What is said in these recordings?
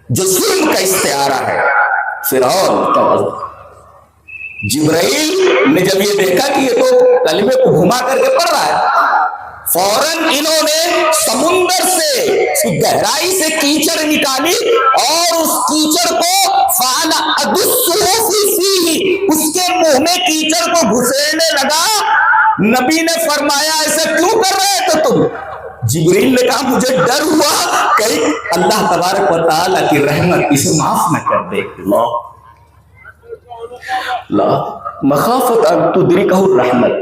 جو ظلم کا استعارہ ہے۔ فرعون کا جبرائیل نے جب یہ دیکھا کہ یہ تو کلمے کو گھما کر کے پڑھ رہا ہے، فوراً انہوں نے سمندر سے گہرائی سے کیچڑ نکالی اور اس کیچڑ کو فَأَنَا أَدُسُّهُ فِي فِيهِ، اس کے منہ میں کیچڑ کو گھسیڑنے لگا۔ نبی نے فرمایا ایسا کیوں کر رہے تھے تم؟ جبریل نے کہا مجھے ڈر ہوا کہ اللہ تبارک و تعالیٰ کی رحمت اسے معاف نہ کر دے۔ مخافت ان تدرکہ الرحمت،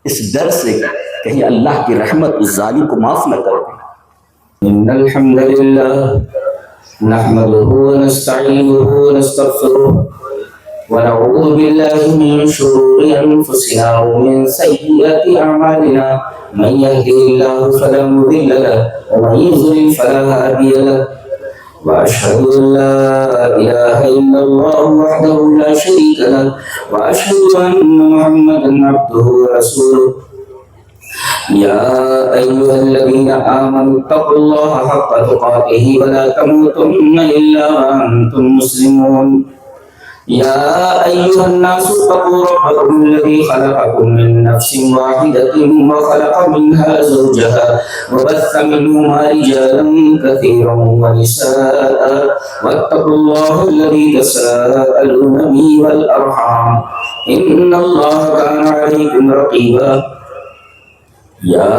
اس ڈر سے کہیں اللہ کی رحمت اس ظالم کو معاف نہ کر دے۔ ان الحمد للہ نحمده ونستعینه ونستغفره ونعوذ بالله من شرور انفسنا ومن سیئات اعمالنا، من يهده الله فلا مضل له ومن يضلل فلا هادي له، واشهد ان لا اله الا الله وحده لا شريك له، واشهد ان محمدا عبده ورسوله۔ يا أيها الذين آمنوا اتقوا الله حق تقاته ولا تموتن إلا وأنتم مسلمون۔ يا أيها الناس اتقوا ربكم الذي خلقكم من نفس واحدة وخلق منها زوجها وبث منهما رجالا كثيرا ونساء، واتقوا الله الذي تساءلون به والأرحام إن الله كان عليكم رقيبا۔ يا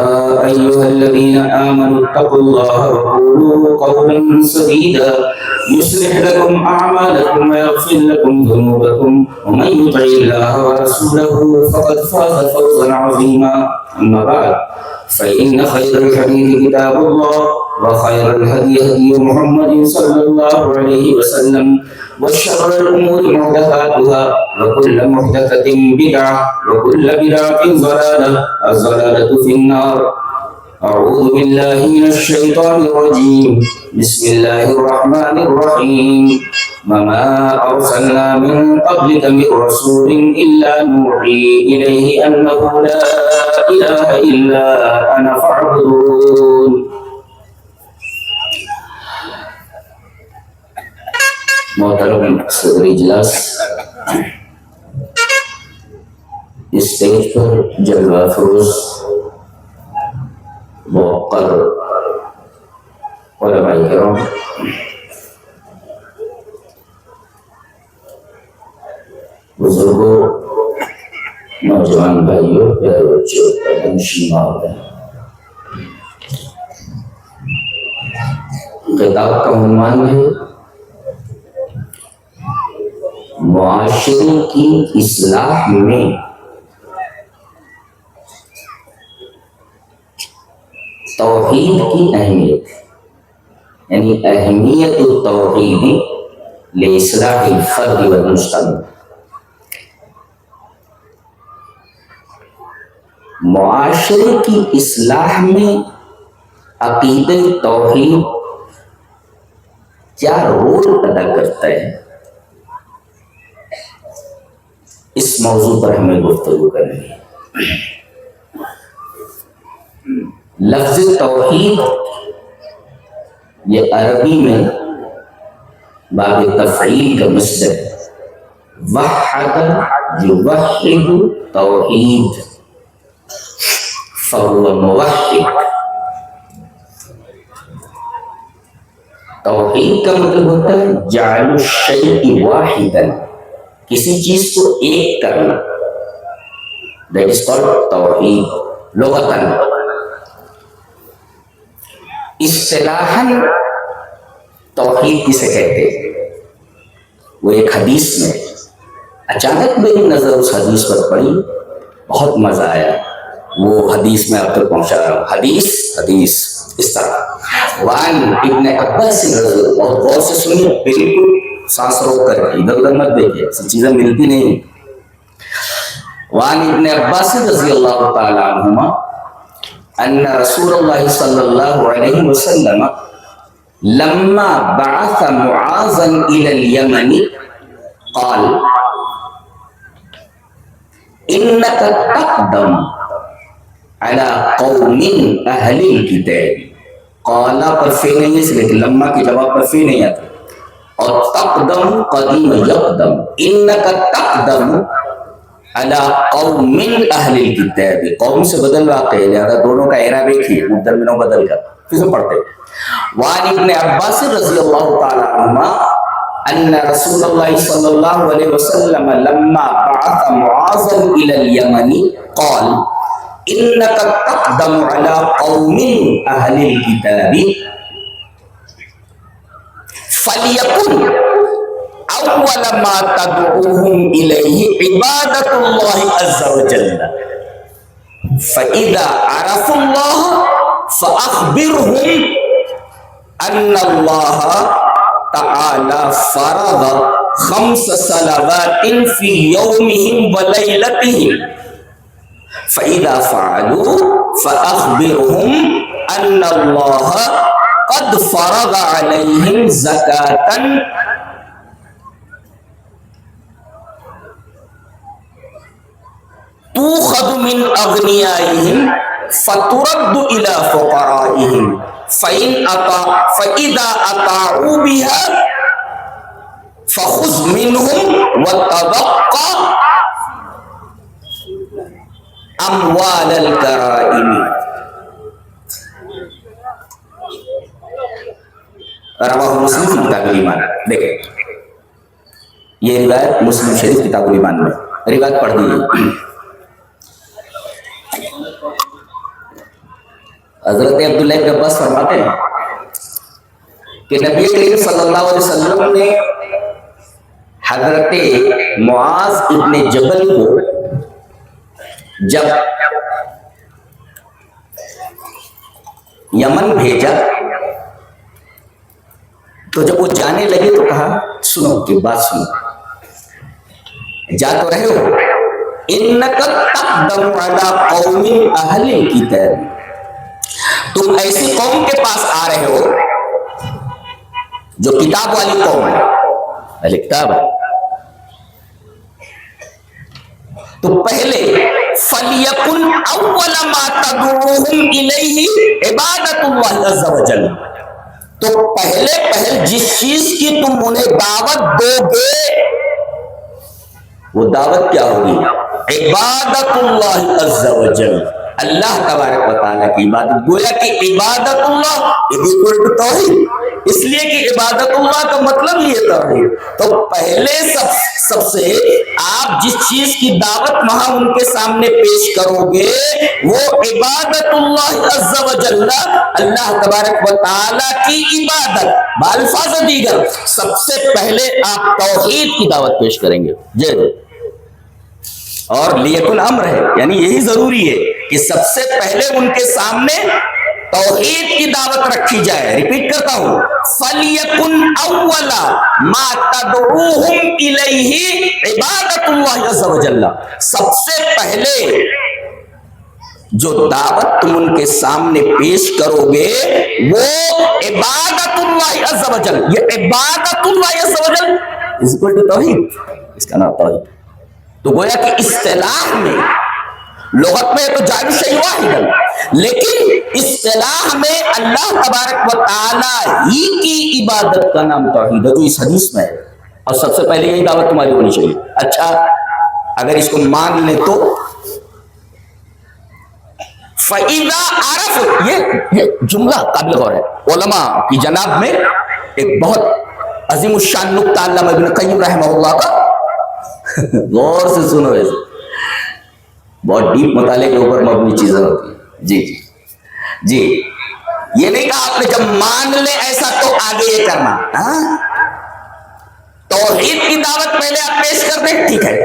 أيها الذين آمنوا اتقوا الله وقولوا قولا سديدا يصلح لكم أعمالكم ويغفر لكم ذنوبكم، ومن يطع الله ورسوله فقد فاز فوزا عظيما۔ أما بعد فإن خير الحديث كتاب الله، وخير الهدي هدي محمد صلى الله عليه وسلم، وشر الأمور محدثاتها، وكل محدثة بدعة، وكل بدعة ضلالة، الضلالة في النار۔ أعوذ بالله من الشيطان الرجيم، بسم الله الرحمن الرحيم۔ وما أرسلنا من قبلك من رسول إلا نوحي إليه أنه لا إله إلا أنا فاعبدون۔ محترم صدر اجلاس، اسٹیج پر جلوہ افروز موقر علماء کرام، بزرگوں، نوجوان بھائیوں، پیارے بچوں، نشین ماحول ہے۔ خطاب کا عنوان ہے معاشرے کی اصلاح میں توحید کی اہمیت، یعنی اہمیت التوحید لاصلاح الفرد والمجتمع۔ معاشرے کی اصلاح میں عقیدہ توحید کیا رول ادا کرتا ہے، اس موضوع پر ہمیں گفتگو کرنی ہے۔ لفظ توحید یہ عربی میں باب تفعیل کا مصدر وحد یوحد توحید فهو موحد۔ توحید کا مطلب ہوتا ہے جعل الشیء واحدا، کسی چیز کو ایک کرنا، دیٹ از کالڈ توحید لغتاً۔ اصطلاحاً توحید کسے کہتے ہیں؟ وہ ایک حدیث میں اچانک میری نظر اس حدیث پر پڑی، بہت مزہ آیا، وہ حدیث میں آپ تک پہنچا رہا ہوں۔ حدیث اس طرح، وان ابن عباس رضی اللہ، بہت غور سے سنیے، بالکل سانس روک کر ادھر ادھر مت دیکھیے، سب چیزیں ملتی نہیں۔ وان ابن عباس رضی اللہ تعالی عنہما ان رسول اللہ صلی اللہ علیہ وسلم لما بعث معاذا الى اليمن قال انك تقدم على قوم اهل الكتاب۔ قال پر فی نہیں ہے، اس لیے لما کے جواب پر فی نہیں آتا، اور تقدم قدیم یقدم، انک تقدم علی قوم اہل الکتاب، قوم سے بدل واقع ہے، لہذا دونوں کا اعراب ایک ہی، مبدل منو بدل کر پھر سے پڑھتے ہیں۔ وعن ابن عباس رضی اللہ تعالی عنہما ان رسول اللہ صلی اللہ علیہ وسلم لما بعث معاذا الى اليمن قال انك تقدم على قوم اهل الكتاب فليكن اول ما تدعوهم اليه عبادة الله عز وجل فاذا عرفوا الله فاخبرهم ان الله تعالى فرض 5 صلوات في يومهم وليلتهم فإذا فعلوا فأخبرهم أن الله قد فرض عليهم زكاة تؤخذ من أغنيائهم فترد إلى فقرائهم فإذا أطاعوا بها فخذ منهم وتبقى اموال الکرائم۔ رواہ مسلم کی کتاب الایمان، دیکھیں یہ روایت مسلم شریف کتاب الایمان میں روایت پڑھ دیجیے۔ حضرت عبداللہ ابن عباس فرماتے ہیں کہ نبی کریم صلی اللہ علیہ وسلم نے حضرت معاذ ابن جبل کو جب یمن بھیجا تو جب وہ جانے لگے تو کہا سنو کہ بات سنو، جا تو رہے ہو، انک تقدم علی قوم اہل الکتاب، تم ایسی قوم کے پاس آ رہے ہو جو کتاب والی قوم ہے، اہل کتاب ہے، تو پہلے فَلْيَكُنْ أَوَّلَ مَا تَدْعُوهُمْ إِلَيْهِ عِبَادَةُ اللَّهِ عَزَّ وَجَلَّ، تو پہلے جس چیز کی تم انہیں دعوت دو گے وہ دعوت کیا ہوگی؟ عبادت اللہ عز وجل، اللہ تبارک و تعالیٰ کی عبادت۔ گویا کہ عبادت اللہ توحید، اس لیے کہ عبادت اللہ کا مطلب یہ توحید۔ تو پہلے سب سے آپ جس چیز کی دعوت وہاں ان کے سامنے پیش کرو گے وہ عبادت اللہ عز و جل، اللہ تبارک و تعالیٰ کی عبادت، بالفاظ دیگر سب سے پہلے آپ توحید کی دعوت پیش کریں گے جی، اور لیکن امر ہے، یعنی یہی ضروری ہے کہ سب سے پہلے ان کے سامنے توحید کی دعوت رکھی جائے۔ ریپیٹ کرتا ہوں، فَلْيَكُنْ أَوَّلَ مَا تَدْعُوهُمْ إِلَيْهِ عِبَادَةُ اللَّهِ عَزَّ وَجَلَّ، سب سے پہلے جو دعوت تم ان کے سامنے پیش کرو گے وہ عبادت اللہ عز وجل، یہ عبادت اللہ عز وجل از اکول ٹو توحید، اس کا نام توحید۔ تو گویا کہ اصطلاح میں، لغت میں تو جائز شیء واحد، لیکن اصطلاح میں اللہ تبارک و تعالی ہی کی عبادت کا نام توحید ہے، جو اس حدیث میں ہے، اور سب سے پہلے یہی دعوت تمہاری ہونی چاہیے۔ اچھا اگر اس کو مان لیں تو فَإِذَا عَرَفُوا، یہ جملہ قابل غور ہے، علماء کی جناب میں ایک بہت عظیم الشان نکتہ علامہ ابن قیم رحمہ اللہ کا، غور سے سنو، ایسے بہت ڈیپ مطالعے کے اوپر مبنی چیزیں ہوتی ہیں۔ جی جی جی، یہ نہیں کہا آپ نے جب مان لے ایسا تو آگے یہ کرنا، توحید کی دعوت پہلے آپ پیش کر دیں، ٹھیک ہے۔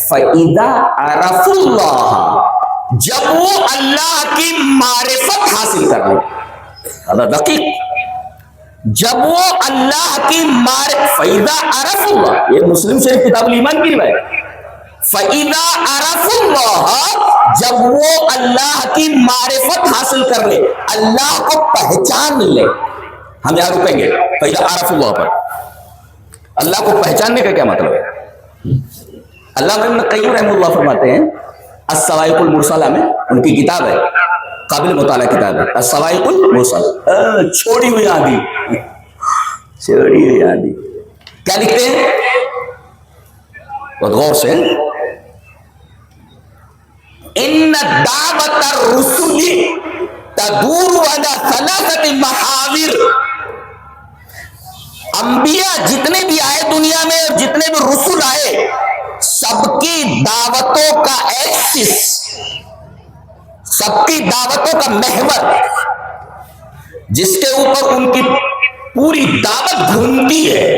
فَإِذَا عَرَفُوا اللَّهَ، جب وہ اللہ کی معرفت حاصل کر لیں، دقیق، جب وہ اللہ کی معرفت، فَإِذَا عَرَفُوا اللَّهَ، یہ مسلم شریف کتاب الایمان کی روایت، فَإِذَا عَرَفُوا اللَّهَ، جب وہ اللہ کی معرفت حاصل کر لے، اللہ کو پہچان لے۔ ہم یہاں رکیں گے فَإِذَا عَرَفُوا اللَّهَ پر، اللہ کو پہچاننے کا کیا مطلب ہے؟ علامہ ابن قیم رحمہ اللہ فرماتے ہیں، الصواعق المرسلہ میں ان کی کتاب ہے، قابل مطالعہ کتاب ہے، الصواعق المرسلہ، چھوڑی ہوئی آندھی، چھوڑی ہوئی آندھی، کیا لکھتے ہیں؟ بہت غور سے، ان دعوت الرسل تدور علی ثلاثۃ محاور، انبیاء جتنے بھی آئے دنیا میں اور جتنے بھی رسول آئے، سب کی دعوتوں کا ایکسس، سب کی دعوتوں کا محور جس کے اوپر ان کی پوری دعوت گھومتی ہے،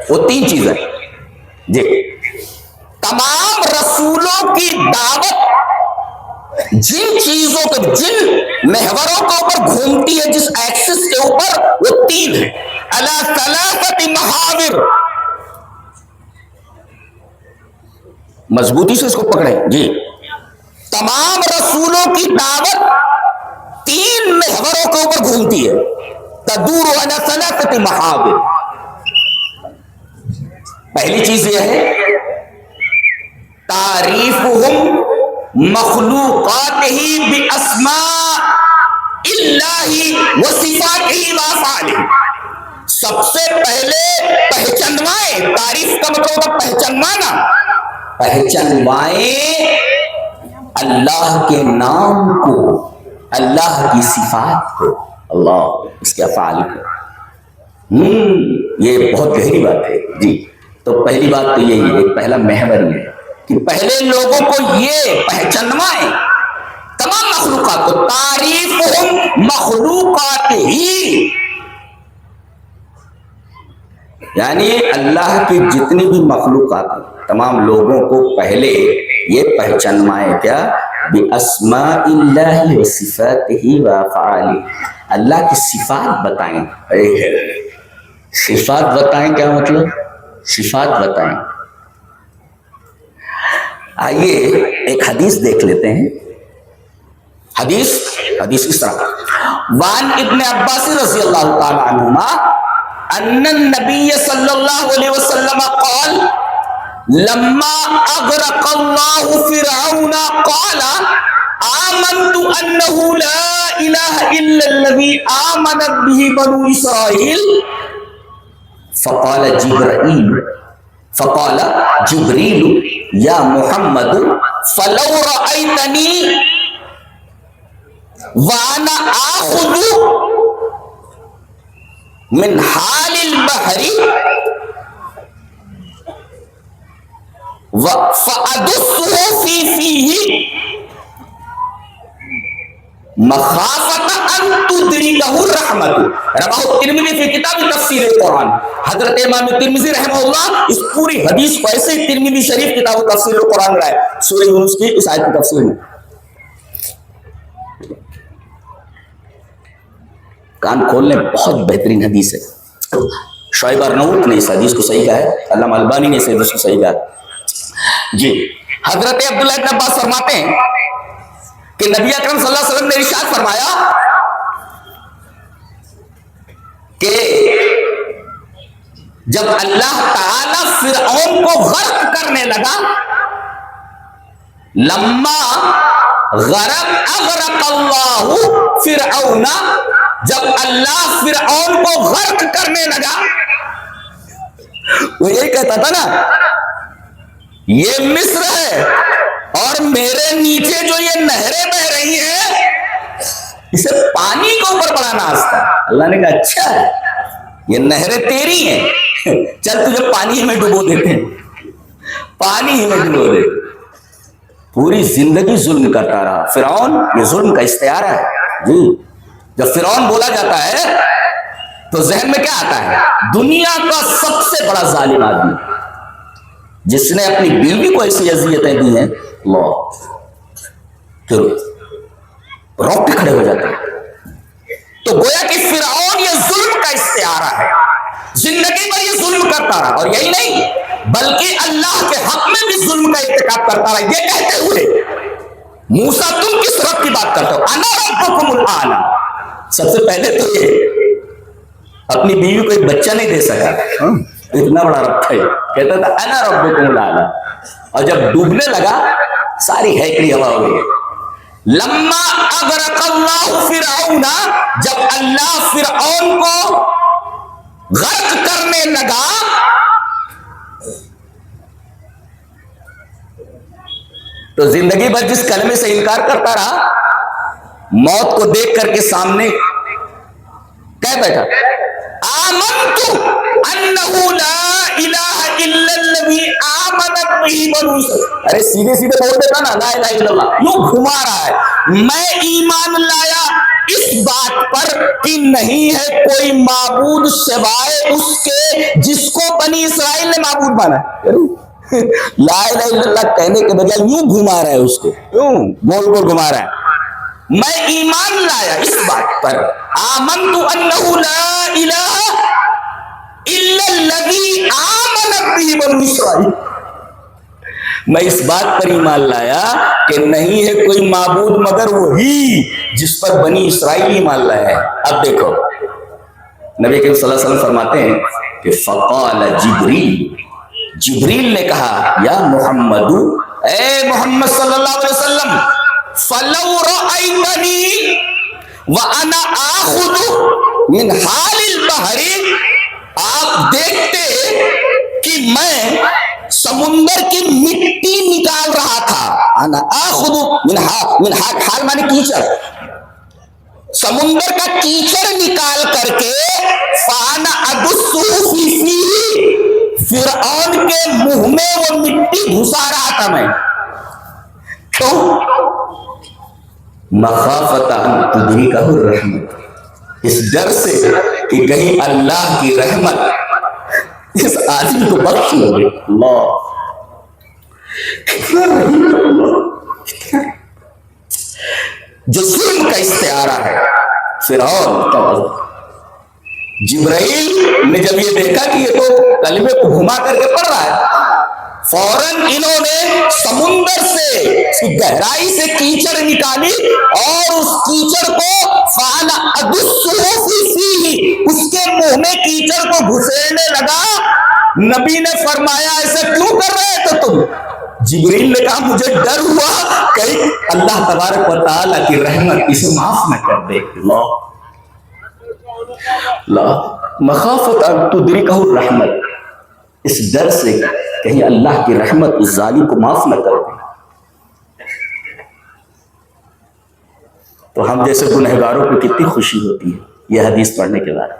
وہ تین چیزیں جی۔ تمام رسولوں کی دعوت جن چیزوں کے، جن محوروں کے اوپر گھومتی ہے، جس ایکسس کے اوپر، وہ تین ہے، علی ثلاثۃ محاور۔ مضبوطی سے اس کو پکڑیں جی۔ تمام رسولوں کی دعوت تین محوروں کے اوپر گھومتی ہے، تدور علی ثلاثۃ محاور۔ پہلی چیز یہ ہے تعریفہم مخلوقاتہ باسماء اللہ و صفاتہ و افعالہ۔ سب سے پہلے پہچنوائیں، تعریف کا مطلب ہے پہچنوانا، پہچنوائیں اللہ کے نام کو، اللہ کی صفات کو، اللہ اس کے افعال کو۔ یہ بہت گہری بات ہے جی۔ تو پہلی بات تو یہی ہے، پہلا محور یہ ہے کہ پہلے لوگوں کو یہ پہچنوائیں، تمام مخلوقات کو، تعریفہم مخلوقات ہی، یعنی اللہ کی جتنی بھی مخلوقات ہیں، تمام لوگوں کو پہلے یہ پہچنوائیں، کیا؟ باسماء اللہ و صفاتہ و افعالہ، اللہ کی صفات بتائیں۔ صفات بتائیں کیا مطلب؟ صفات بتائیں۔ آئیے ایک حدیث دیکھ لیتے ہیں۔ حدیث اس طرح، وان ابن عباس رضی اللہ تعالی عنہما ان النبی صلی اللہ علیہ وسلم قال لما اغرق اللہ فرعون قال آمنت انه لا الہ الا الذی آمنت به بنو اسرائیل فقال جبریل یا محمد فلو رأیتنی وانا آخذ من حال البحر فأدسه في فيه مخافت ان تدرکہ الرحمت، رواہ الترمذی فی کتاب تفسیر القرآن۔ حضرت امام ترمذی رحمہ اللہ اس پوری حدیث کو ایسے ہی ترمذی شریف کتاب تفسیر القرآن میں لائے، سورہ یونس کی اس آیت کی تفسیر میں۔ کان کھول لیں، بہت بہترین حدیث ہے۔ شعیب ارناؤٹ نے اس حدیث کو صحیح کہا ہے، علامہ البانی نے اس حدیث کو صحیح کہا ہے جی۔ حضرت عبداللہ بن عباس فرماتے ہیں کہ نبی اکرم صلی اللہ علیہ وسلم نے ارشاد فرمایا کہ جب اللہ تعالی فرعون کو غرق کرنے لگا، لما اغرق اللہ فرعون، جب اللہ فرعون کو غرق کرنے لگا، وہ یہی کہتا تھا نا، یہ مصر ہے اور میرے نیچے جو یہ نہریں بہ رہی ہیں، اسے پانی کے اوپر بڑا ناز تھا۔ اللہ نے کہا اچھا ہے، یہ نہریں تیری ہیں، چل تجھے پانی میں ڈبو دیتے ہیں، پانی میں ڈبو دیتے۔ پوری زندگی ظلم کرتا رہا فرعون، یہ ظلم کا استعارہ ہے جی۔ جب فرعون بولا جاتا ہے تو ذہن میں کیا آتا ہے؟ دنیا کا سب سے بڑا ظالم آدمی، جس نے اپنی بیوی کو ایسی اذیتیں دی ہیں، اللہ پھر روک کے کھڑے ہو جاتے ہیں۔ تو گویا کہ فرعون یہ ظلم کا استعارہ ہے، زندگی بھر یہ ظلم کرتا رہا، اور یہی نہیں بلکہ اللہ کے حق میں بھی ظلم کا ارتکاب کرتا رہا، یہ کہتے ہوئے موسیٰ تم کس رب کی بات کرتے ہو؟ انا ربکم الاعلی۔ سب سے پہلے تو یہ اپنی بیوی کو ایک بچہ نہیں دے سکا، اتنا بڑا رب تھا، کہتا تھا انا ربکم الاعلی، اور جب ڈوبنے لگا ساری ہیکڑی ہوا ہو گئی۔ لما اغرق اللہ فرعون، جب اللہ فرعون کو غرق کرنے لگا تو زندگی بھر جس کلمے سے انکار کرتا رہا، موت کو دیکھ کر کے سامنے کہہ بیٹھا آمنت انہ لا الہ الا الذی آمنت بہ بنو اسرائیل۔ ارے سیدھے سیدھے بول دیتا نا لا الہ الا اللہ، یوں گھما رہا ہے۔ میں ایمان لایا اس بات پر کہ نہیں ہے کوئی معبود سوائے اس کے جس کو بنی اسرائیل نے معبود مانا۔ لا الہ الا اللہ کہنے کے بجائے یوں گھما رہا ہے اس کو، یوں گول گول گھما رہا ہے۔ میں ایمان لایا اس بات پر، آمنت انہ لا الہ الا الذی آمنت بہ بنو اسرائیل، میں اس بات پر ایمان لایا کہ نہیں ہے کوئی معبود مگر وہی جس پر بنی اسرائیل ایمان لایا ہے۔ اب دیکھو نبی کریم صلی اللہ علیہ وسلم فرماتے ہیں کہ فقال جبریل نے کہا یا محمد، اے محمد صلی اللہ علیہ وسلم، فلو رأیتنی وانا آخذ من حال البحر، آپ دیکھتے کہ میں سمندر کی مٹی نکال رہا تھا، انا آخذ من حال مانے کیچڑ، سمندر کا کیچڑ نکال کر کے فانا ادسہ فی فیہ، فرعون کے منہ میں وہ مٹی گھسا رہا تھا میں، کیوں؟ مخافت ان تدرکہ الرحمت، اس ڈر سے کہ کہیں اللہ کی رحمت اس آدمی کو بخش لے۔ اللہ جو ظلم کا استعارہ ہے فرعون کا۔ جبرائیل نے جب یہ دیکھا کہ یہ تو کلمے کو گھما کر کے پڑھ رہا ہے، فوراً انہوں نے سمندر سے گہرائی سے کیچڑ نکالی اور اس کیچڑ کو فعلا ادسہ فی فیہ، اس کے منہ میں کیچڑ کو گھسیڑنے لگا۔ نبی نے فرمایا ایسا کیوں کر رہے تھے تم؟ جبریل نے کہا مجھے ڈر ہوا کہیں اللہ تبارک و تعالیٰ کی رحمت اسے معاف نہ کر دے۔ لا مخافت ان تدرکہ الرحمت، اس ڈر سے کہیں اللہ کی رحمت اس ظالم کو معاف نہ کر دے۔ تو ہم جیسے گنہگاروں کو کتنی خوشی ہوتی ہے یہ حدیث پڑھنے کے بعد،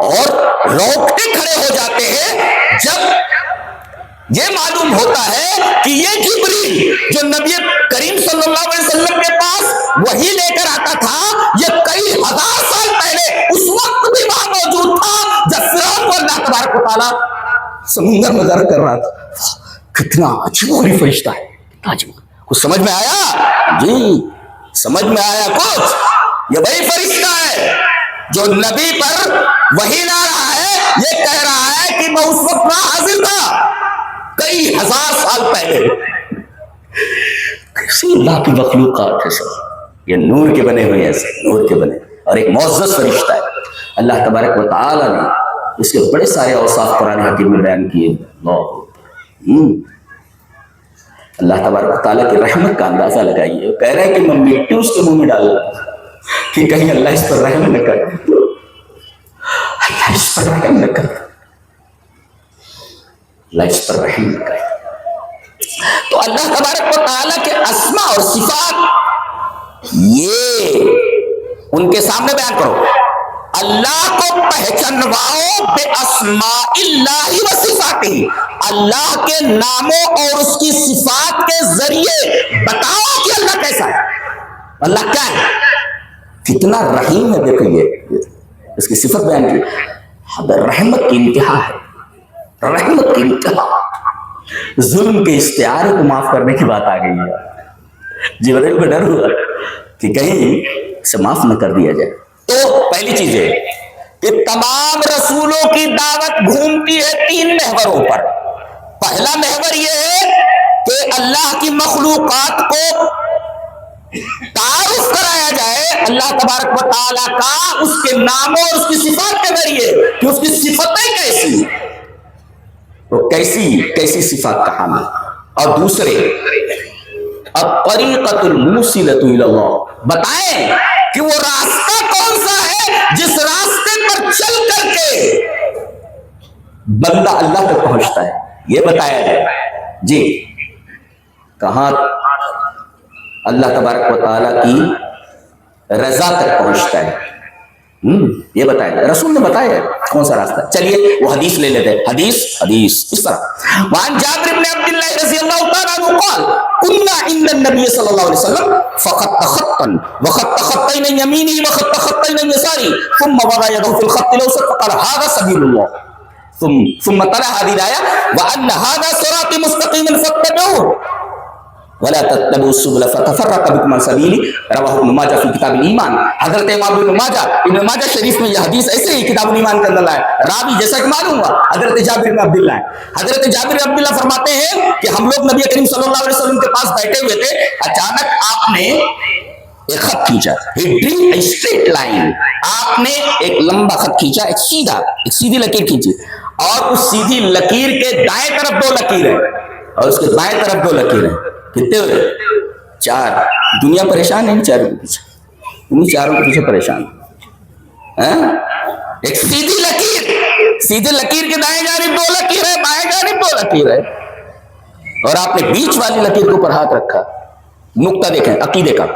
اور روکتے کھڑے ہو جاتے ہیں جب یہ معلوم ہوتا ہے کہ یہ جبریل جو نبی کریم صلی اللہ علیہ وسلم کے پاس وحی لے کر آتا تھا، یہ کئی ہزار سال پہلے اس وقت بھی وہاں موجود تھا جب فرعون کو اللہ تبارک و تعالیٰ سمندر میں غرق کر رہا تھا۔ کتنا عجیب و غریب فرشتہ ہے، کتنا عجیب۔ کچھ سمجھ میں آیا؟ جی سمجھ میں آیا کچھ؟ یہ وہی فرشتہ ہے جو نبی پر وحی لا رہا ہے، یہ کہہ رہا ہے کہ میں اس وقت وہاں حاضر تھا کئی ہزار سال پہلے۔ کیسی اللہ کی مخلوقات ہے سب، یہ نور کے بنے ہوئے ایسے نور کے بنے، اور ایک معزز فرشتہ ہے۔ اللہ تبارک و تعالیٰ نے اس کے بڑے سارے اوصاف قرآن حکیم میں بیان کیے۔ اللہ تبارک و تعالیٰ کی رحمت کا اندازہ لگائیے، وہ کہہ رہے ہیں کہ میں مٹی اس کے منہ میں ڈال رہا کہ کہیں اللہ اس پر رحم نہ کرے، اللہ اس پر رحم نہ کرے، اللہ اس پر رحم نہ کرے۔ تو اللہ تبارک و تعالیٰ کے اسماء اور صفات یہ ان کے سامنے بیان کرو۔ اللہ کو پہچانواؤ بے اسماء اللہ و صفاتہ، اللہ کے ناموں اور اس کی صفات کے ذریعے بتاؤ کہ اللہ کیسا ہے، اللہ کیا ہے، کتنا رحیم ہے۔ دیکھیے اس کی صفت بیان کی، رحمت کی انتہا ہے، رحمت کی انتہا۔ ظلم کے استعارے کو معاف کرنے کی بات آ گئی ہے۔ جبریل کو ڈر ہوا کہ کہیں اسے معاف نہ کر دیا جائے۔ تو پہلی چیز ہے کہ تمام رسولوں کی دعوت گھومتی ہے تین محوروں پر۔ پہلا محور یہ ہے کہ اللہ کی مخلوقات کو تعارف کرایا جائے اللہ تبارک و تعالیٰ کا، اس کے ناموں اور اس کی صفات کے ذریعے کہ اس کی صفتیں کیسی، وہ کیسی صفات کا حامل۔ اور دوسرے الطریقۃ الموصلۃ الی اللہ، بتائیں کہ وہ راستہ کون سا بندہ اللہ تک پہنچتا ہے، یہ بتایا جائے جی کہاں اللہ تبارک و تعالیٰ کی رضا تک پہنچتا ہے، یہ بتایا رسول نے بتایا ہے کون سا راستہ. چلیے وہ حدیث لے لیتے ہیں. حدیث اس طرح وعن جابر بن عبد الله رضی اللہ تعالی عنہ قال كنا عند النبي صلی اللہ علیہ وسلم فخط خطا وخط خطين يمينه وخط خطين يساره ثم وضع يده في الخط الاوسط فقال هذا سبيل الله ثم تلا هذه الايه وان هذا صراطي مستقيما فاتبعوه ولا تتبعوا السبل فتفرق بكم عن سبيله رواه ابن ماجہ فی کتاب الایمان. حضرت امام ابن ماجہ شریف میں یہ حدیث ایسے ہی کتاب الایمان کے اندر لائے. راوی جیسا کہ معلوم ہوا حضرت جابر بن عبداللہ ہے. حضرت جابر بن عبداللہ فرماتے ہیں کہ ہم لوگ نبی کریم صلی اللہ علیہ وسلم کے پاس بیٹھے ہوئے تھے، اچانک آپ نے ایک خط کھینچا. He drew a straight line. آپ نے ایک لمبا خط کھینچا، ایک سیدھی لکیر کھینچی، اور اس سیدھی لکیر کے دائیں طرف دو لکیر ہیں اور اس کے بائیں طرف دو لکیر ہیں. کتنے ہوئے؟ 4. دنیا پریشان ہے ان چاروں کے پیچھے، ان چاروں کے پیچھے پریشان. ایک سیدھی لکیر کے دائیں جانب دو لکیر ہے، بائیں جانب دو لکیر ہے، اور آپ نے بیچ والی لکیر کے اوپر ہاتھ رکھا. نقطہ دیکھیں عقیدے کا.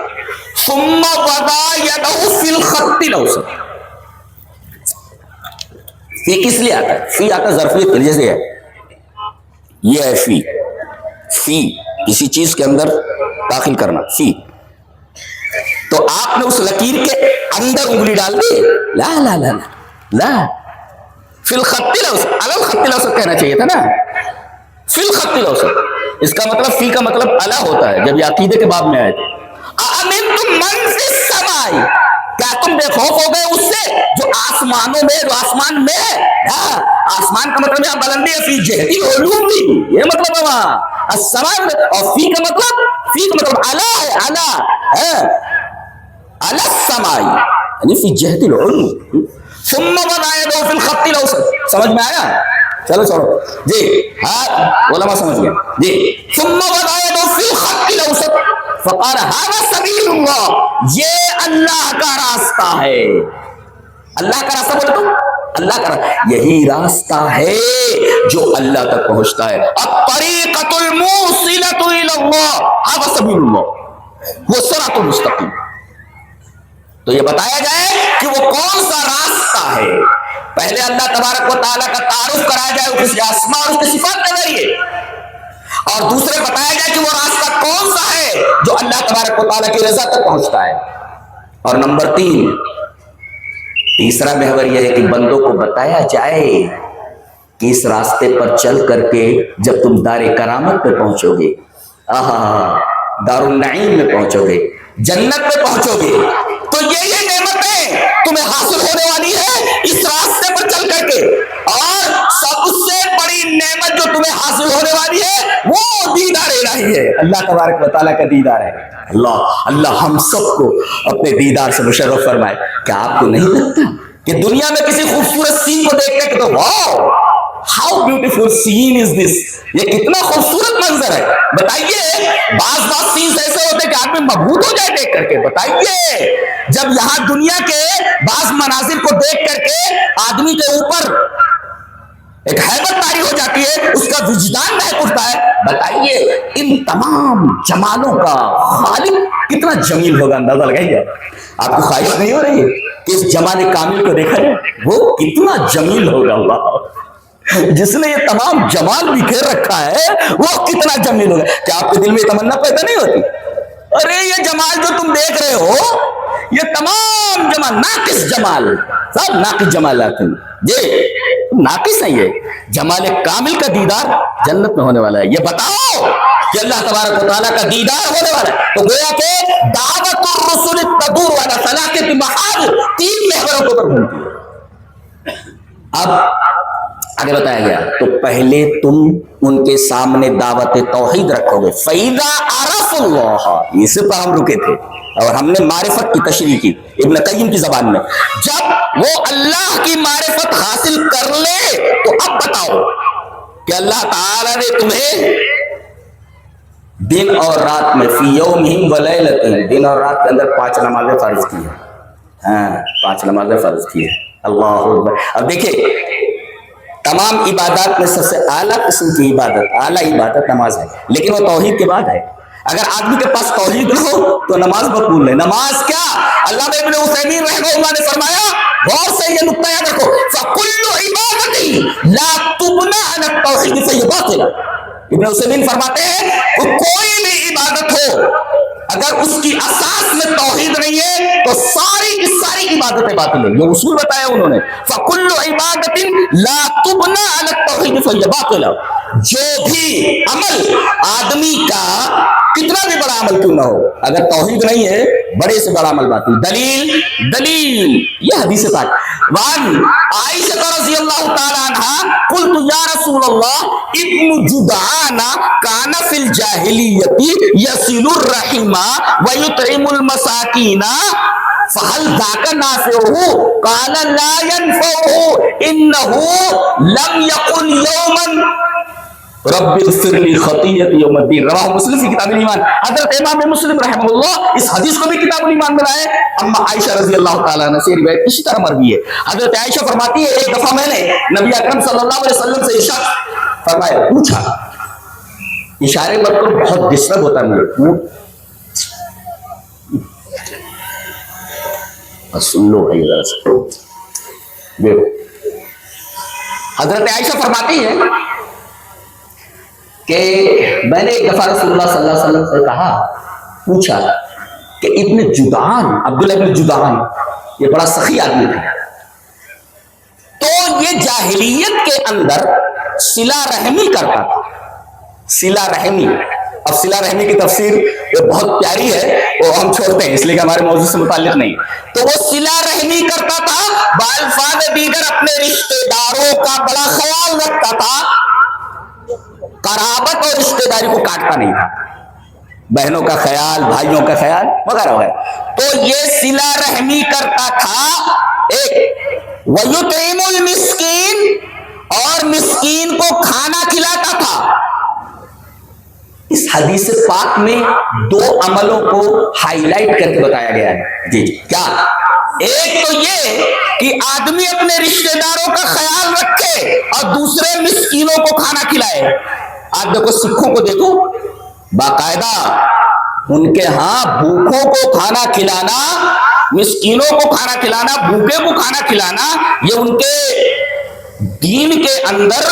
ثم وضع يده في الخط الاوسط. فی کس لیے آتا ہے؟ فی آتا ظرفیت کے لیے، جیسے ہے یہ ہے فی کسی چیز کے اندر داخل کرنا فی. تو آپ نے اس لکیر کے اندر انگلی ڈال دی. لا لا لا لا فی الخط الاوسط، علی الخط الاوسط کہنا چاہیے تھا نا، فی الخط الاوسط. اس کا مطلب فی کا مطلب اعلی ہوتا ہے جب یہ عقیدے کے باب میں آئے تھے. امنتم من فی السماء، کیا تم بے خوف ہو گئے اس سے جو آسمانوں میں، جو آسمان میں ہے. آسمان کا مطلب یہاں بلندی ہے، فی جہتی علوم بھی یہ مطلب ہے وہاں السماء. اور فی کا مطلب اعلی ہے، اعلی ہے، اعلی السماء یعنی فی جہتی العلوم. ثم وضع يده في الخط الاوسط. سمجھ میں آیا؟ چلو چھوڑو جی، ہاں علماء سمجھ گئے جی. ثم وضع يده في الخط الاوسط فقال هذا سبيل الله، یہ اللہ کا راستہ ہے. اللہ کا راستہ بولے تو اللہ کا یہی راستہ ہے جو اللہ تک پہنچتا ہے. الطریقۃ الموصلۃ الی اللہ هذا سبیل اللہ وہ صراط المستقیم. تو یہ بتایا جائے کہ وہ کون سا راستہ ہے. پہلے اللہ تبارک و تعالیٰ کا تعارف کرایا جائے اس کے اسماء اور اس کے صفات کے ذریعے، اور دوسرے بتایا جائے کہ وہ راستہ کون سا ہے جو اللہ تبارک و تعالیٰ کی رضا تک پہنچتا ہے. اور نمبر 3 تیسرا محور یہ ہے کہ بندوں کو بتایا جائے کہ اس راستے پر چل کر کے جب تم دار کرامت پہ پہنچو گے، دار النعیم میں پہنچو گے، جنت میں پہنچو گے، تو یہ نعمتیں تمہیں حاصل ہونے والی ہے اس راستے پر چل کر کے. اور سب سے بڑی نعمت جو تمہیں حاصل ہونے والی ہے وہ دیدار الہی ہے، اللہ تبارک و تعالیٰ کا دیدار ہے. اللہ ہم سب کو اپنے دیدار سے مشرف فرمائے. کیا آپ کو نہیں لگتا کہ دنیا میں کسی خوبصورت سین کو دیکھتے کہ تو واو ہاؤ بیوٹیفل سین از دس، یہ کتنا خوبصورت منظر ہے. بتائیے بعض سینز ایسے ہوتے کہ آدمی مبہوت ہو جائے دیکھ کر کے. بتائیے جب یہاں دنیا کے بعض مناظر کو دیکھ کر کے آدمی کے اوپر ایک ہیبت طاری ہو جاتی ہے، اس کا وجدان مہک اٹھتا ہے. بتائیے ان تمام جمالوں کا خالق کتنا جمیل ہوگا، اندازہ لگائیے. آپ کو خواہش نہیں ہو رہی ہے کہ اس جمال کامل کو دیکھا جائے؟ وہ کتنا جمیل ہوگا، اللہ جس نے یہ تمام جمال بکھیر رکھا ہے وہ کتنا جمیل ہوگا. کیا آپ کے دل میں تمنا پیدا نہیں ہوتی؟ ارے یہ جمال جو تم دیکھ رہے ہو یہ تمام جمال ناقص جمال، سب ناقص جمالات ہیں جی، ناقص ہے. یہ جمال کامل کا دیدار جنت میں ہونے والا ہے. یہ بتاؤ کہ اللہ تبارک و تعالیٰ کا دیدار ہونے والا ہے. تو گویا کہ دعوت الرسل تدور والا ثلاثۃ محال 3 محوروں کے اوپر گھومتی ہے. اب آگے بتایا گیا تو پہلے تم ان کے سامنے دعوت توحید رکھو گے. فَإِذَا عَرَفُوا اللَّهَ، اس پر ہم رکے تھے اور ہم نے معرفت کی تشریح کی ابن قیم کی زبان میں. جب وہ اللہ کی معرفت حاصل کر لے تو اب بتاؤ کہ اللہ تعالی نے تمہیں دن اور رات میں فی یومہم ولیلتہم، دن اور رات کے اندر 5 نمازیں فرض کی ہیں. 5 نمازیں فرض کی ہیں. اللہ اکبر. اب دیکھیں تمام عبادات میں سب سے اعلیٰ قسم کی عبادت، اعلیٰ عبادت نماز ہے، لیکن وہ توحید کے بعد ہے۔ اگر آدمی کے پاس توحید نہ ہو تو نماز مقبول ہے۔ نماز کیا؟ علامہ ابن عثیمین رحمہ اللہ نے فرمایا، غور سے یہ نقطہ یاد رکھو، فَكُلُّ عِبَادَةٍ لَا تُبْنَىٰ عَلَى التَّوْحِيدِ فَهِيَ بَاطِلَةٌ۔ ابن عثیمین فرماتے ہیں کہ کوئی بھی عبادت ہو اگر اس کی اساس میں توحید نہیں ہے تو ساری کی ساری عبادتیں باطل ہیں۔ یہ اصول بتایا انہوں نے، فَكُلُّ عِبَادَةٍ لَا تُبْنَىٰ عَلَى التَّوْحِيدِ فَهِيَ بَاطِلَةٌ۔ جو بھی عمل آدمی کا کتنا بھی بڑا عمل کیوں نہ ہو، اگر توحید نہیں ہے بڑے سے بڑا عمل باطل۔ دلیل یہ حدیث پاک، وان عائشہ رضی اللہ تعالی عنہا قلت یا رسول اللہ ابن جدعان کان فی الجاہلیت یصل الرحم ویطعم المساکین فهل ذاک نافعہ؟ قال لا ينفعہ انہ لم یقل یوما رب اغفر لی خطیئتی یوم الدین۔ رواہ مسلم فی کتاب الایمان۔ حضرت امام مسلم رحمہ اللہ اس حدیث کو بھی کتاب الایمان میں لائے۔ اما عائشہ رضی اللہ تعالیٰ عنہ سے روایت اسی طرح مروی ہے۔ حضرت عائشہ فرماتی ہے، ایک دفعہ میں نے نبی اکرم صلی اللہ علیہ وسلم سے ارشاد فرمایا، پوچھا، اشارے پر تو بہت ڈسٹرب ہوتا ہے مجھے، سن لو بھائی ذرا سا دیکھو۔ حضرت عائشہ فرماتی ہے کہ میں نے ایک دفعہ رسول اللہ صلی اللہ علیہ وسلم سے کہا، پوچھا کہ ابن جدعان، عبداللہ ابن جدعان یہ بڑا سخی آدمی تھا، تو یہ جاہلیت کے اندر صلہ رحمی کرتا تھا۔ صلہ رحمی، اب صلہ رحمی کی تفسیر یہ بہت پیاری ہے، وہ ہم چھوڑتے ہیں اس لیے کہ ہمارے موضوع سے متعلق نہیں۔ تو وہ صلہ رحمی کرتا تھا، بالفاظ دیگر اپنے رشتہ داروں کا بڑا خیال رکھتا تھا، قرابت اور رشتہ داری کو کاٹتا نہیں تھا، بہنوں کا خیال، بھائیوں کا خیال وغیرہ وغیرہ۔ تو یہ صلہ رحمی کرتا تھا، ایک وَيُطْعِمُ الْمِسْكِينَ، اور مسکین کو کھانا کھلاتا تھا۔ اس حدیث پاک میں دو عملوں کو ہائی لائٹ کر کے بتایا گیا ہے۔ جی کیا؟ ایک تو یہ کہ آدمی اپنے رشتہ داروں کا خیال رکھے اور دوسرے مسکینوں کو کھانا کھلائے۔ آپ دیکھو سکھوں کو دیکھو، باقاعدہ ان کے ہاں بھوکوں کو کھانا کھلانا، مسکینوں کو کھانا کھلانا، بھوکے کو کھانا کھلانا، یہ ان کے دین کے اندر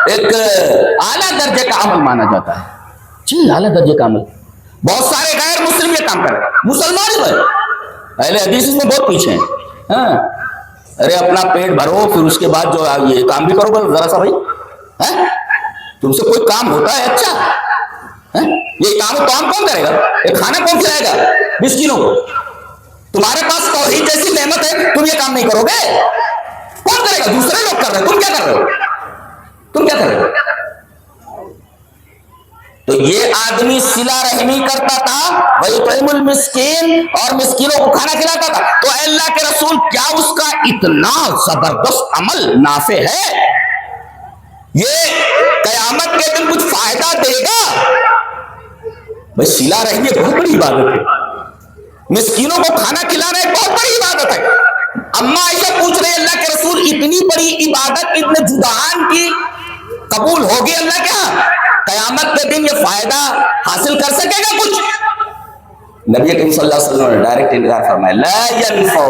ایک اعلیٰ درجے کا عمل مانا جاتا ہے۔ جی اعلیٰ درجے کا عمل۔ بہت سارے غیر مسلم یہ کام کریں، مسلمان ہی بھائی اہل حدیث میں بہت پیچھے ہیں۔ ہاں ارے اپنا پیٹ بھرو، پھر اس کے بعد جو یہ کام بھی کرو ذرا سا بھائی، تم سے کوئی کام ہوتا ہے؟ اچھا یہ کام کون کرے گا؟ یہ کھانا کون کھلائے گا مسکینوں کو؟ تمہارے پاس توحید جیسی نعمت ہے، تم یہ کام نہیں کرو گے؟ کون کرے گا؟ دوسرے لوگ کر رہے ہیں، تم کیا کر رہے ہو؟ تم کیا کر رہے ہو؟ تو یہ آدمی صلہ رحمی کرتا تھا، وَيُطْعِمُ الْمِسْكِينَ، اور مسکینوں کو کھانا کھلاتا تھا۔ تو اے اللہ کے رسول، کیا اس کا اتنا زبردست عمل نافع ہے؟ یہ قیامت کے دن کچھ فائدہ دے گا؟ بھائی صلہ رحمی ایک بہت بڑی عبادت ہے، مسکینوں کو کھانا کھلانا ایک بہت بڑی عبادت ہے۔ اما عائشہ پوچھ رہے اللہ کے رسول، اتنی بڑی عبادت ابن جدعان کی قبول ہوگی اللہ کے ہاں؟ قیامت کے دن یہ فائدہ حاصل کر سکے گا کچھ؟ نبی کریم صلی اللہ علیہ وسلم نے ڈائریکٹ انکار فرمایا، لا ينفعہ،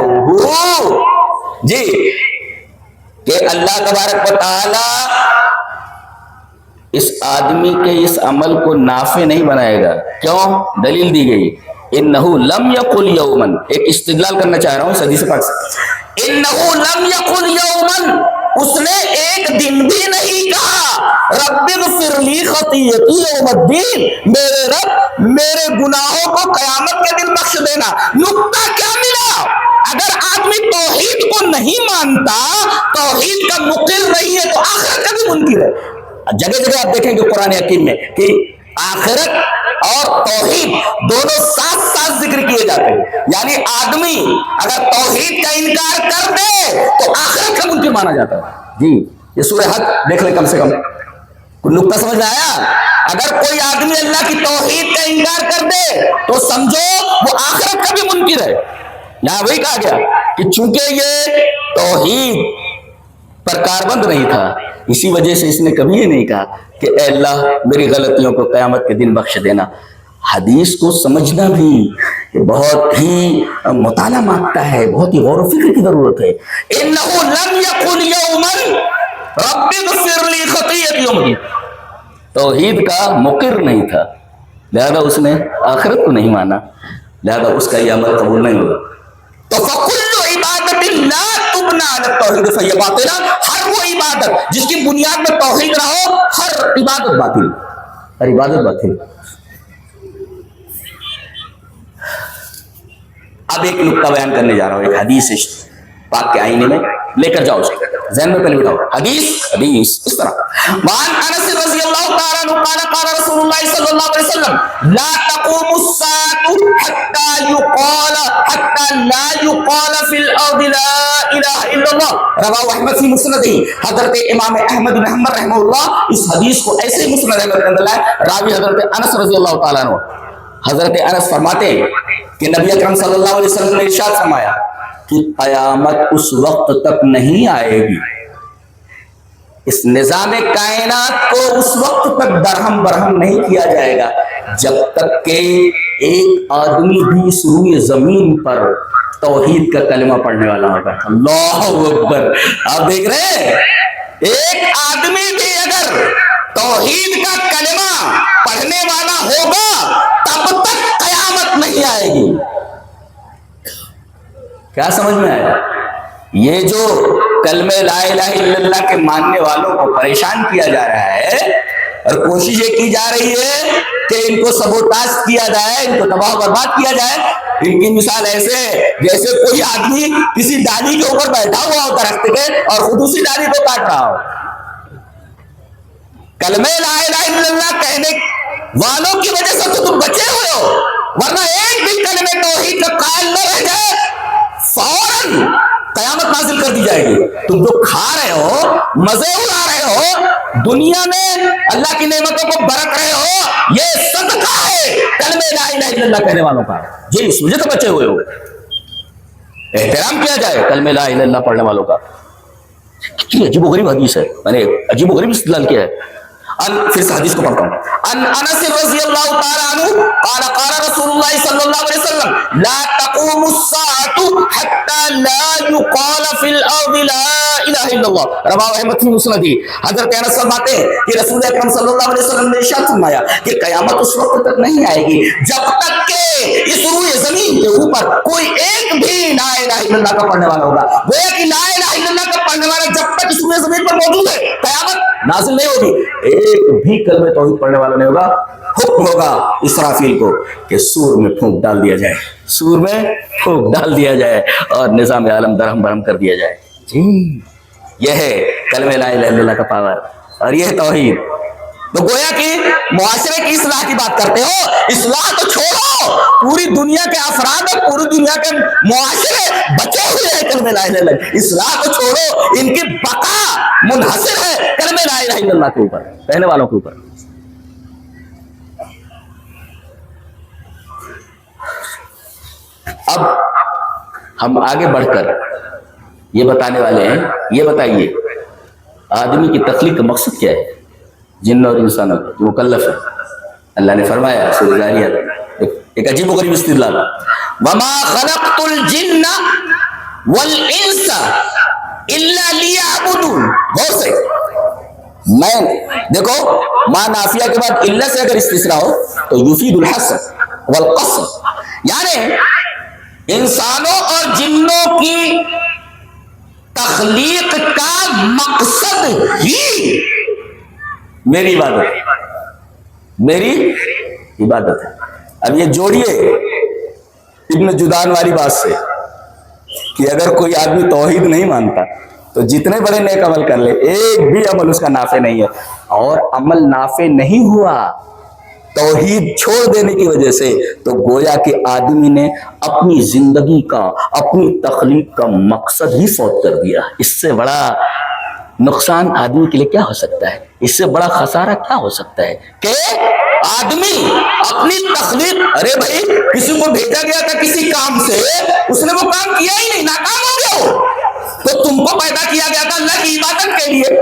جی کہ اللہ تبارک و تعالی اس آدمی کے اس عمل کو نافع نہیں بنائے گا۔ کیوں؟ دلیل دی گئی، انہو لم یقل یومن، ایک استدلال کرنا چاہ رہا ہوں اس حدیث پاک سے، انہو لم یقل یومن، اس نے ایک دن بھی نہیں کہا رب اغفر لی خطیئتی یوم الدین، میرے رب میرے گناہوں کو قیامت کے دن بخش دینا۔ نقطہ کیا ملا؟ اگر آدمی توحید کو نہیں مانتا، توحید کا مقر نہیں ہے، تو آخرت کا بھی منکر ہے۔ جگہ جگہ آپ دیکھیں گے قرآن حکیم میں کہ آخرت اور توحید دونوں ساتھ ساتھ ذکر کیے جاتے ہیں، یعنی آدمی اگر توحید کا انکار کر دے تو آخرت کا منکر مانا جاتا ہے۔ جی یہ سورہ حج دیکھ لیں، کم سے کم کوئی نقطہ سمجھ آیا؟ اگر کوئی آدمی اللہ کی توحید کا انکار کر دے تو سمجھو وہ آخرت کا بھی منکر ہے۔ یہاں وہی کہا گیا کہ چونکہ یہ توحید پر کاربند نہیں تھا، اسی وجہ سے اس نے کبھی یہ نہیں کہا کہ اے اللہ میری غلطیوں کو قیامت کے دن بخش دینا۔ حدیث کو سمجھنا بھی بہت ہی مطالعہ مانگتا ہے، بہت ہی غور و فکر کی ضرورت ہے۔ انہ لم یقل یوما رب اغفر لی خطیئتی یوم الدین، توحید کا مقر نہیں تھا، لہذا اس نے آخرت کو نہیں مانا، لہذا اس کا یہ عمل قبول نہیں ہوگا۔ تو فکل عبادت لا تبنى علی التوحید فہی باطلہ، ہر وہ عبادت جس کی بنیاد میں توحید نہ ہو، ہر عبادت باطل، ہر عبادت باطل۔ اب ایک نکتہ بیان کرنے جا رہا ہوں، ایک حدیث پاک کے آئینے میں لے کر جاؤ، اس کو ذہن میں پہلے بٹھاؤ۔ حدیث اس طرح، وعن انس رضی اللہ تعالی عنہ قال قال رسول اللہ صلی اللہ علیہ وسلم لا تقوم الساعة حتى لا يقال في الارض لا الہ الا اللہ، رواه احمد فی مسندہ۔ حضرت امام احمد بن حنبل رحمہ اللہ اس حدیث کو ایسے ہی مسند احمد کے اندر لائے، راوی حضرت انس رضی اللہ تعالی عنہ۔ حضرت انس فرماتے ہیں کہ نبی اکرم صلی اللہ علیہ وسلم نے ارشاد فرمایا کہ قیامت اس وقت تک نہیں آئے گی، اس نظام کائنات کو اس وقت تک درہم برہم نہیں کیا جائے گا جب تک کہ ایک آدمی بھی اس روئے زمین پر توحید کا کلمہ پڑھنے والا ہوگا۔ اللہ اکبر! آپ دیکھ رہے ہیں، ایک آدمی بھی اگر توحید کا کلمہ پڑھنے والا ہوگا تب تک قیامت نہیں آئے گی۔ کیا سمجھ میں آیا؟ یہ جو کلمہ لا الہ الا اللہ کے ماننے والوں کو پریشان کیا جا رہا ہے اور کوشش یہ کی جا رہی ہے کہ ان کو سبوتاژ کیا جائے، ان کو تباہ برباد کیا جائے، ان کی مثال ایسے جیسے کوئی آدمی کسی ڈالی کے اوپر بیٹھا ہوا ہو درخت کے اور خود اسی ڈالی کو کاٹ رہا ہو۔ کلمہ لا الہ الا اللہ کہنے والوں کی وجہ سے تو تم بچے ہوئے ہو، ورنہ ایک بھی کلمہ توحید کا قائل نہ رہ جائے فوراً قیامت نازل کر دی جائے گی۔ تم تو کھا رہے ہو، مزے اڑا رہے ہو، دنیا میں اللہ کی نعمتوں کو برت رہے ہو، یہ صدقہ ہے کلمہ لا الہ الا اللہ کہنے والوں کا، جی اس وجہ سے بچے ہوئے ہو۔ احترام کیا جائے کلمہ لا الہ الا اللہ پڑھنے والوں کا۔ کتنی عجیب و غریب حدیث ہے، میں نے عجیب و غریب استدلال کیا ہے۔ پھر سے حدیث کو پڑھتا ہوں۔ ان انس رضی اللہ تعالی عنہ قال قال رسول اللہ صلی اللہ علیہ وسلم لا تقوم الساعة حتى لا يقال في الارض لا الہ الا اللہ، رواه احمد فی مسندہ۔ حضرت انس فرماتے ہیں کہ رسول اکرم صلی اللہ علیہ وسلم نے ارشاد فرمایا کہ قیامت اس وقت تک نہیں آئے گی جب تک کہ اس روئے زمین کے اوپر کوئی ایک بھی لا الہ الا اللہ کا پڑھنے والا ہوگا۔ گویا کہ لا الہ الا اللہ کا پڑھنے والا جب تک اس روئے زمین پر موجود ہے قیامت نازل نہیں ہوگی۔ ایک بھی کلمہ توحید پڑھنے والا نہیں ہوگا۔ حکم ہوگا اسرافیل کو کہ سور میں پھونک ڈال دیا جائے، سور میں پھونک ڈال دیا جائے اور نظام عالم درہم برہم کر دیا جائے۔ جی یہ ہے کلمہ لا الہ الا اللہ کا پاور، اور یہ ہے توحید۔ تو گویا کہ معاشرے کی اصلاح کی بات کرتے ہو، اصلاح تو چھوڑو، پوری دنیا کے افراد اور پوری دنیا کے معاشرے بچے ہوئے ہیں کلمہ لا الہ الا اللہ۔ اصلاح تو چھوڑو، ان کی بقا منحصر ہے کلمہ لا الہ الا اللہ کے اوپر، کہنے والوں کے اوپر۔ اب ہم آگے بڑھ کر یہ بتانے والے ہیں، یہ بتائیے آدمی کی تخلیق کا مقصد کیا ہے؟ جن اور انسانوں کا جو مکلف ہے، اللہ نے فرمایا سورہ ذاریات، ایک عجیب و غریب استدلال، وما خلقت الجن والانس الا لیعبدون۔ غور سے میں دیکھو، ما نافیہ کے بعد الا سے اگر استثناء ہو تو یفید الحصر والقصر، یعنی انسانوں اور جنوں کی تخلیق کا مقصد ہی میری عبادت ہے، میری عبادت ہے۔ اب یہ جوڑیے ابن جدان والی بات سے کہ اگر کوئی آدمی توحید نہیں مانتا تو جتنے بڑے نیک عمل کر لے ایک بھی عمل اس کا نافع نہیں ہے، اور عمل نافع نہیں ہوا توحید چھوڑ دینے کی وجہ سے، تو گویا کہ آدمی نے اپنی زندگی کا، اپنی تخلیق کا مقصد ہی فوت کر دیا۔ اس سے بڑا نقصان آدمی کے لیے کیا ہو سکتا ہے؟ اس سے بڑا خسارہ کیا ہو سکتا ہے کہ آدمی اپنی تخلیق، ارے بھائی کسی کو بھیجا گیا تھا کسی کام سے، اس نے وہ کام کیا ہی نہیں، ناکام ہو گیا ہو، تو تم کو پیدا کیا گیا تھا اللہ کی عبادت کے لیے،